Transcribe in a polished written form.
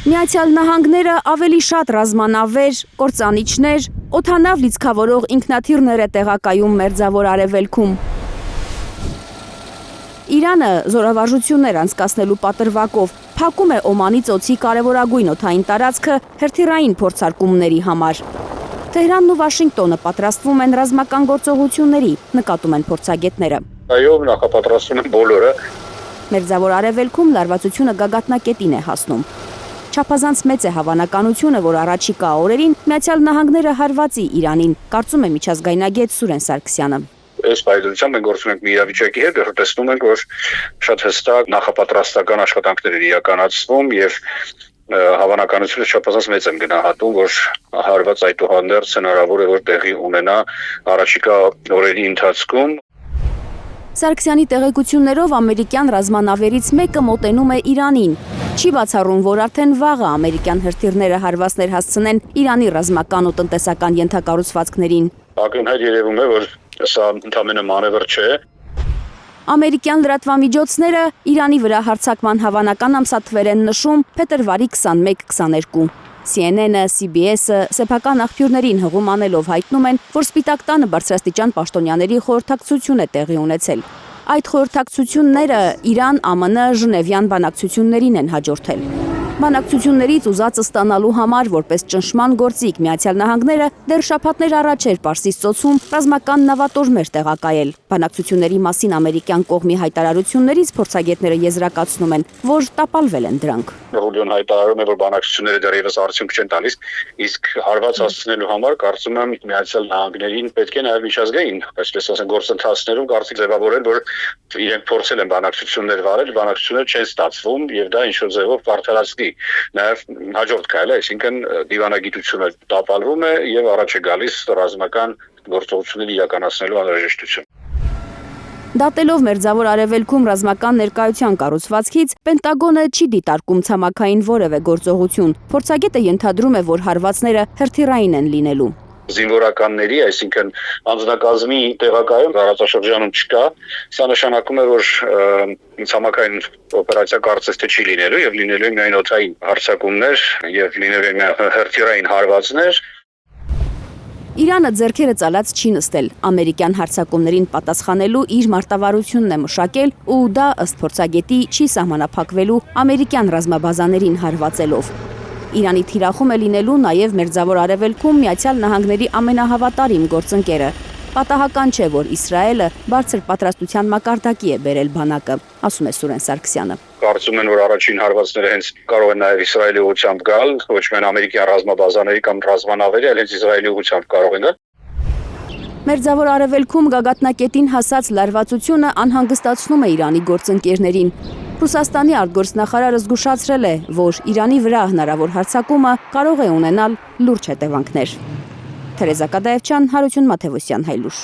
Միացյալ Նահանգները ավելի շատ ռազմանավեր, կործանիչներ, օդանավ լիցքավորող ինքնաթիռներ է տեղակայում Մերձավոր Արևելքում։ Իրանը զորավարժություններ անցկացնելու պատրվակով փակում է Օմանի ծոցի կարևորագույն օդային տարածքը հրթիռային փորձարկումների համար։ Թեհրանն ու Վաշինգտոնը պատրաստվում են ռազմական գործողությունների, նկատում են փորձագետները։ Այո, նախապատրաստվում են բոլորը։ Մերձավոր Արևելքում լարվածությունը գագաթնակետին է հասնում։ Չափազանց մեծ է հավանականությունը, որ առաջիկա օրերին Միացյալ Նահանգները հարվածի Իրանին, կարծում է միջազգայնագետ Սուրեն Սարգսյանը։ Այս պայմանությամբ մենք գործում ենք մի իրավիճակի հետ, որտեղ տեսնում ենք, որ շատ հստակ նախապատրաստական աշխատանքներ են իրականացվում եւ հավանականությունը չափազանց մեծ եմ գնահատում, որ հարված այդուհանդերձ հնարավոր է որ տեղի ունենա առաջիկա օրերի ընթացքում։ Սարգսյանի տեղեկություններով ամերիկյան ռազմանավերից մեկը մոտենում է Իրանին։ Չի բացառում, որ արդեն վաղը ամերիկյան հրթիռները հարվածներ հասցնեն Իրանի ռազմական ու տնտեսական ենթակառուցվածքներին։ Ակնհայտ երևում է, որ սա ընդամենը մանևր չէ։ Ամերիկյան լրատվամիջոցները Իրանի վրա հարձակման հավանական ամսաթվեր են նշում փետրվարի 21-22։ CNN-ը, CBS-ը սեփական աղբյուրներին հղում անելով հայտնում են, որ Սպիտակ տանը բարձրաստիճան պաշտոնյաների խորհրդակցություն է տեղի ունեցել։ Այդ խորհրդակցությունները Իրան, ԱՄՆ, Ժնևյան բանակցություններին են հաջորդել։ Բանակցություններից ուզածը ստանալու համար որպես ճնշման գործիք Միացյալ Նահանգները դեռ շաբաթներ առաջ էր Պարսից ծոցում ռազմական նավատորմեր տեղակայել։ Բանակցությունների մասին ամերիկյան կողմի հայտարարություններից փորձագետները եզրակացնում են, որ տապալվել են դրանք։ Ռուլիոն հայտարարում է, որ բանակցությունները դեռևս արդյունք չեն տալիս, իսկ հարված հասցնելու համար կարծում եմ Միացյալ Նահանգներին պետք է նաև միջազգային, այսպես ասենք, գործընթացներում կարծիք ձևավորել, որ իրենք փորձել են բանակցություններ վարել, բանակցությունները չեն ստացվում եւ դա ինչ-որ ձևով բարթարացնի նաև հաջորդ քայլը, այսինքն դիվանագիտությունը տապալվում է եւ առաջ է գալիս ռազմական գործողություններ իրականացնելու անհրաժեշտություն։ Դատելով Մերձավոր Արևելքում ռազմական ներկայության կառուցվածքից, Պենտագոնը չի դիտարկում ցամաքային որևէ գործողություն։ Փորձագետը ենթադրում է, որ հարվածները հրթիռային են լինելու։ Զինվորականների, այսինքն անձնակազմի տեղակայում տարածաշրջանում չկա, սա նշանակում է, որ ցամաքային օպերացիա կարծես թե չի լինելու եւ լինելու են միայն օդային հարձակումներ եւ լինելու են հրթիռային հարվածներ։ Իրանը ձեռքերը ծալած չի նստել, ամերիկյան հարձակումներին պատասխանելու իր մարտավարությունն է մշակել ու դա ըստ փորձագետի չի սահմանափակվելու ամերիկյան ռազմաբազաներին հարվածելով։ Իրանի թիրախում է լինելու նաև Մերձավոր Արևելքում Միացյալ Նահանգների ամենահավատարիմ գործընկերը։ Պատահական չէ, որ Իսրայելը բարձր պատրաստության մակարդակի է բերել բանակը, ասում է Սուրեն Սարգսյանը։ Կարծում են, որ առաջին հարվածները հենց կարող են նաև Իսրայելի ուղղությամբ գալ, ոչ միայն ամերիկյան ռազմաբազաների կամ ռազմանավերի, այլ հենց Իսրայելի ուղղությամբ կարող են գալ։ Մերձավոր Արևելքում գագաթնակետին հասած լարվածությունը անհանգստացնում է Իրանի գործընկերներին։ Ռուսաստանի արտգործնախարարը զգուշացրել է, որ Իրանի վրա հնարավոր հարձակումը կարող է ունենալ լուրջ հետևանքներ։ Թերեզա Կադաևչյան, Հարություն Մաթևոսյան, Հայլուր։